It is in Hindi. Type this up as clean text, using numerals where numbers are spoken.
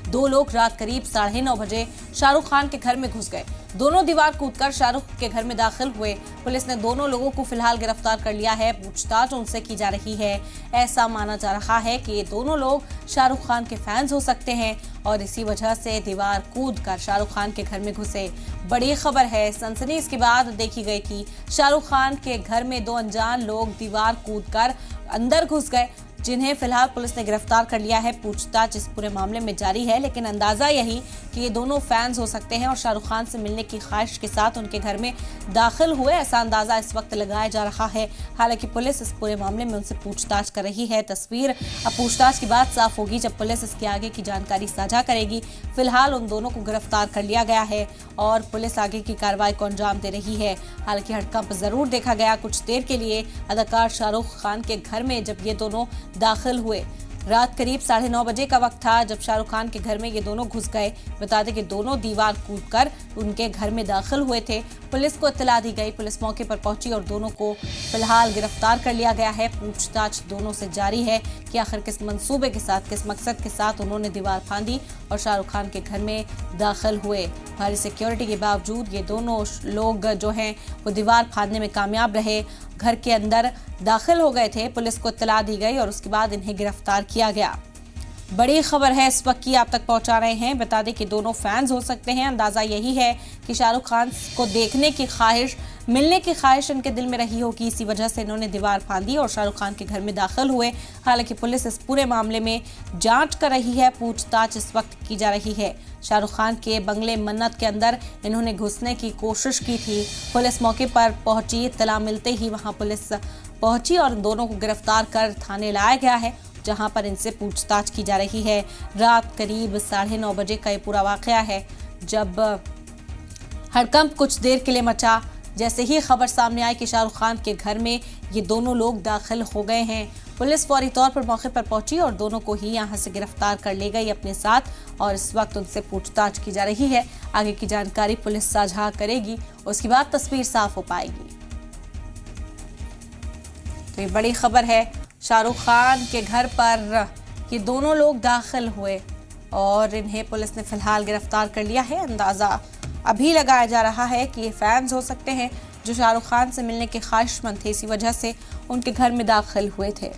दो लोग रात करीब 9:30 बजे शाहरुख खान के घर में घुस गए। दोनों दीवार कूदकर शाहरुख के घर में दाखिल हुए। पुलिस ने दोनों लोगों को फिलहाल गिरफ्तार कर लिया है। पूछताछ उनसे की जा रही है। ऐसा माना जा रहा है कि ये दोनों लोग शाहरुख खान के फैंस हो सकते हैं और इसी वजह से दीवार कूदकर शाहरुख खान के घर में घुसे। बड़ी खबर है, सनसनी इसके बाद देखी गई कि शाहरुख खान के घर में दो अनजान लोग दीवार कूदकर अंदर घुस गए, जिन्हें फिलहाल पुलिस ने गिरफ्तार कर लिया है। पूछताछ इस पूरे मामले में जारी है, लेकिन अंदाजा यही कि ये दोनों फैंस हो सकते हैं और शाहरुख खान से मिलने की ख्वाहिश के साथ उनके घर में दाखिल हुए, ऐसा अंदाजा इस वक्त लगाया जा रहा है। हालांकि पुलिस इस पूरे मामले में उनसे पूछताछ कर रही है। तस्वीर अब पूछताछ की बात साफ होगी जब पुलिस इसके आगे की जानकारी साझा करेगी। फिलहाल उन दोनों को गिरफ्तार कर लिया गया है और पुलिस आगे की कार्रवाई को अंजाम दे रही है। हालांकि हड़कंप जरूर देखा गया कुछ देर के लिए अदाकार शाहरुख खान के घर में जब ये दोनों दाखिल हुए। रात करीब 9:30 बजे का वक्त था जब शाहरुख खान के घर में ये दोनों घुस गए। बता दें कि दोनों दीवार कूदकर उनके घर में दाखिल हुए थे। पुलिस को इत्तला दी गई, पुलिस मौके पर पहुंची और दोनों को फिलहाल गिरफ्तार कर लिया गया है। पूछताछ दोनों से जारी है कि आखिर किस मंसूबे के साथ, किस मकसद के साथ उन्होंने दीवार फांदी और शाहरुख खान के घर में दाखिल हुए। भारी सिक्योरिटी के बावजूद ये दोनों लोग जो हैं वो दीवार फांदने में कामयाब रहे, घर के अंदर दाखिल हो गए थे। पुलिस को इत्तला दी गई और उसके बाद इन्हें गिरफ्तार किया गया। बड़ी खबर है इस वक्त की आप तक पहुंचा रहे हैं। बता दें कि दोनों फैंस हो सकते हैं। अंदाजा यही है कि शाहरुख खान को देखने की ख्वाहिश, मिलने की ख्वाहिश इनके दिल में रही होगी, इसी वजह से इन्होंने दीवार फांदी और शाहरुख खान के घर में दाखिल हुए। हालांकि पुलिस इस पूरे मामले में जांच कर रही है, पूछताछ इस वक्त की जा रही है। शाहरुख खान के बंगले मन्नत के अंदर इन्होंने घुसने की कोशिश की थी। पुलिस मौके पर पहुंची, इत्तला मिलते ही वहां पुलिस पहुंची और दोनों को गिरफ्तार कर थाने लाया गया है, जहां पर इनसे पूछताछ की जा रही है। रात करीब 9:30 बजे का ये पूरा वाकया है जब हड़कंप कुछ देर के लिए मचा। जैसे ही खबर सामने आई कि शाहरुख खान के घर में ये दोनों लोग दाखिल हो गए हैं, पुलिस फौरी तौर पर मौके पर पहुंची और दोनों को ही यहां से गिरफ्तार कर ले गई अपने साथ और इस वक्त उनसे पूछताछ की जा रही है। आगे की जानकारी पुलिस साझा करेगी, उसके बाद तस्वीर साफ हो पाएगी। तो ये बड़ी खबर है, शाहरुख खान के घर पर ये दोनों लोग दाखिल हुए और इन्हें पुलिस ने फिलहाल गिरफ्तार कर लिया है। अंदाजा अभी लगाया जा रहा है कि ये फैंस हो सकते हैं जो शाहरुख खान से मिलने के ख्वाहिशमंद थे, इसी वजह से उनके घर में दाखिल हुए थे।